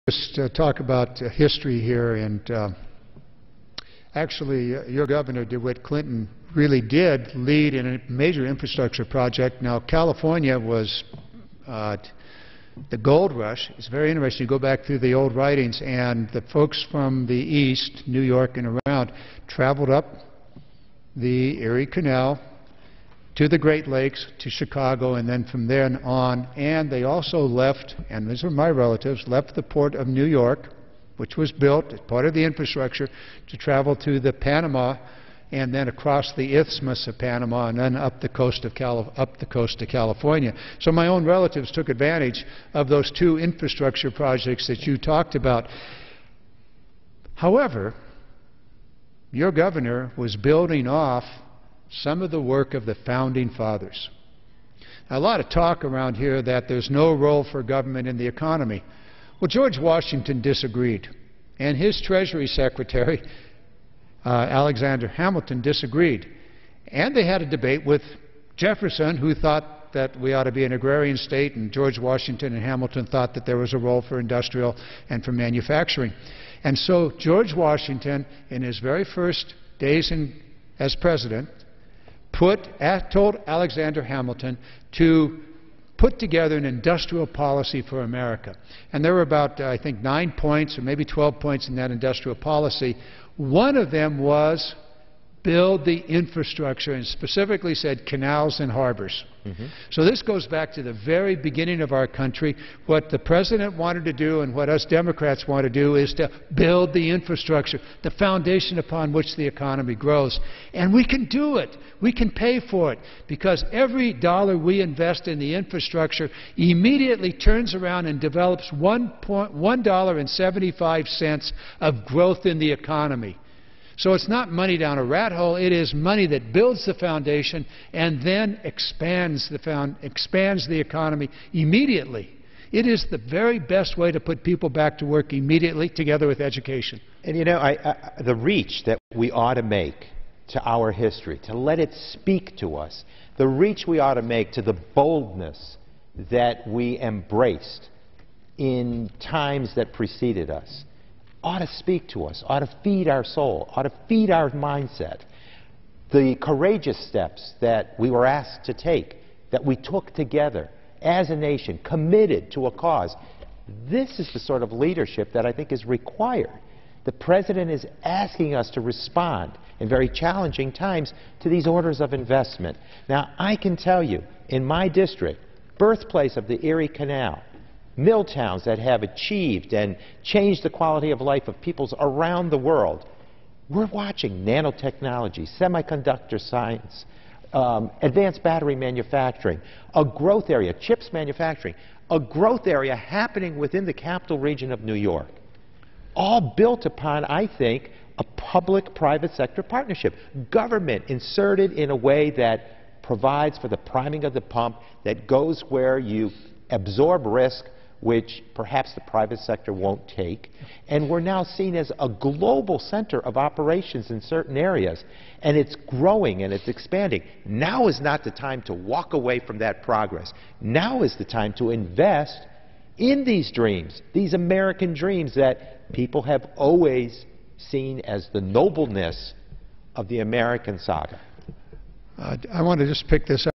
just talk about history here, and actually your governor, DeWitt Clinton, really did lead in a major infrastructure project. Now, California was the gold rush. It's very interesting. You go back through the old writings, and the folks from the east, New York and around, traveled up the Erie Canal to the Great Lakes, to Chicago, and then from there on. And they also left, and these are my relatives, left the port of New York, which was built as part of the infrastructure, to travel to the Panama, and then across the Isthmus of Panama, and then up the coast of California. So my own relatives took advantage of those two infrastructure projects that you talked about. However, your governor was building off some of the work of the Founding Fathers. Now, a lot of talk around here that there's no role for government in the economy. Well, George Washington disagreed, and his Treasury Secretary, Alexander Hamilton, disagreed. And they had a debate with Jefferson, who thought that we ought to be an agrarian state, and George Washington and Hamilton thought that there was a role for industrial and for manufacturing. And so George Washington, in his very first days as president, told Alexander Hamilton to put together an industrial policy for America. And there were about, I think, 9 points or maybe 12 points in that industrial policy. One of them was build the infrastructure, and specifically said canals and harbors. So this goes back to the very beginning of our country. What the President wanted to do and what us Democrats want to do is to build the infrastructure, the foundation upon which the economy grows. And we can do it. We can pay for it, because every dollar we invest in the infrastructure immediately turns around and develops $1.75 of growth in the economy. So it's not money down a rat hole. It is money that builds the foundation and then expands the economy immediately. It is the very best way to put people back to work immediately, together with education. And you know, the reach that we ought to make to our history, to let it speak to us, the reach we ought to make to the boldness that we embraced in times that preceded us, ought to speak to us, ought to feed our soul, ought to feed our mindset. The courageous steps that we were asked to take, that we took together as a nation, committed to a cause, this is the sort of leadership that I think is required. The President is asking us to respond in very challenging times to these orders of investment. Now, I can tell you, in my district, birthplace of the Erie Canal, mill towns that have achieved and changed the quality of life of peoples around the world, we're watching nanotechnology, semiconductor science, advanced battery manufacturing, a growth area, chips manufacturing, a growth area happening within the capital region of New York, all built upon, I think, a public-private sector partnership. Government inserted in a way that provides for the priming of the pump, that goes where you absorb risk, which perhaps the private sector won't take. And we're now seen as a global center of operations in certain areas. And it's growing and it's expanding. Now is not the time to walk away from that progress. Now is the time to invest in these dreams, these American dreams that people have always seen as the nobleness of the American saga. I want to just pick this up.